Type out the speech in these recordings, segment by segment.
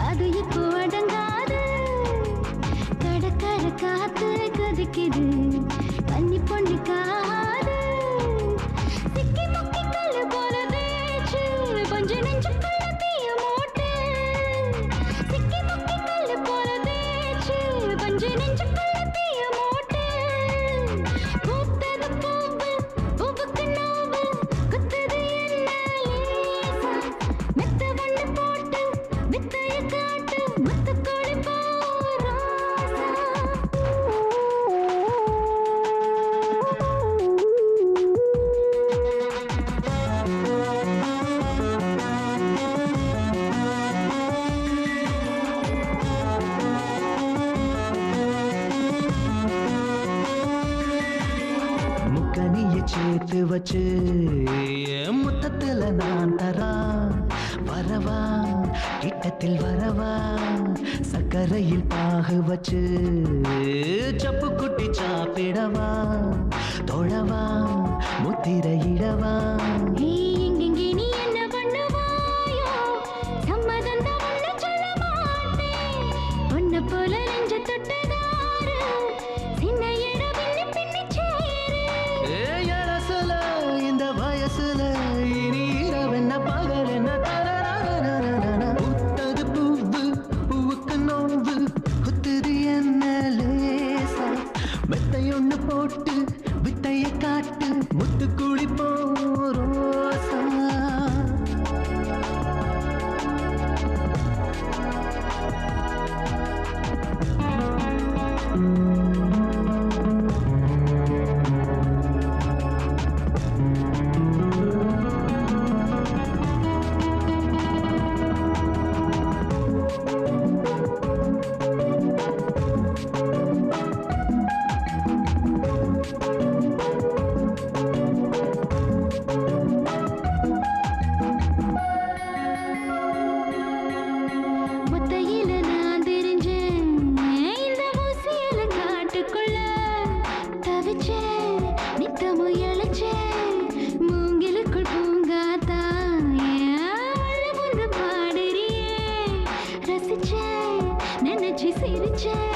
அது இப்போ அடங்காது கடற்கரை காத்து கதிக்குது கன்னி பொண்ணு காது சிக்கி முக்கி கல்லு போல தேய்ச்சு கொஞ்ச நெஞ்சுக்குள்ள தீய மூட்டு சிக்கி முக்கி கல்லு போல தேய்ச்சு கொஞ்ச நெஞ்சுக்குள்ள தீய மூட்டு பூத்தது பூவு பூவுக்கு நோவு குத்துது என்ன லேசா மெத்த வண்ணு போட்டு வித்தைய காட்டு முத்துக்கோடி போராசா முக்கனிய சேர்த்து வச்சு முத்தத்துல நான் தரா வரவா கிட்டத்தில் வரவா சக்கரையில் பாகு வச்சு சப்பு குட்டி சாப்பிடவா தொழவா முத்திரையிடவா எங்கெங்கே நீ என்ன பண்ணுவாயோ சம்மதம் தான் ஒண்ணு சொல்ல மாட்டேன் ஒன்ன போல நெஞ்ச தொட்டதாரு சின்ன இடம் பின்னி பின்னி சேரு எழசுல இந்த வயசுல இனி இரவென்ன பகல் என்ன புத்தது பூவு பூவுக்கு நோவு குத்துது என்ன லேசா மெத்தையொன்னு போட்டு வித்தைய காட்டு முத்து குழி போரோசா முத்தையில நான் தெரிஞ்சேன் இந்த ஊசியில காட்டுக்குள்ள தவிச்சேன் நித்தமும் இழைச்சேன் மூங்கிலுக்குள் பூங்காத்தா ஒன்று பாடுறியே ரசிச்சேன் நினைச்சு சிரிச்சேன்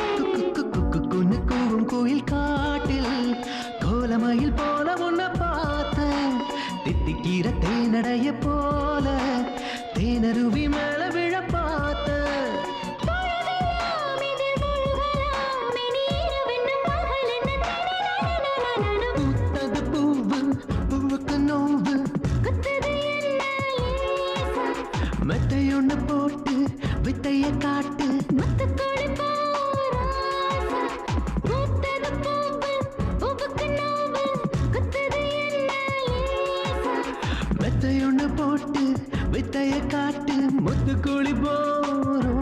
கூவும் கோயில் காட்டில் கோலமயில் போல உன்ன பார்த்தேன் தித்திக்கிற தேனடைய போல தேனருவி மேல விழ பார்த்தேன் பொழுதெல்லாம் இதில் முழுகலாம் இனி இரவென்னும் பகல் என்ன பூத்தது பூவு பூவுக்கு நோவு குத்துது என்ன லேசா மெத்தையொன்னு போட்டு வித்தைய காட்டு முத்துக்கோடி போராசா பூத்தது பூவு பூவுக்கு நோவு குத்துது என்ன லேசா மெத்தையொன்னு போட்டு வித்தைய காட்டு முத்து குழி போரும்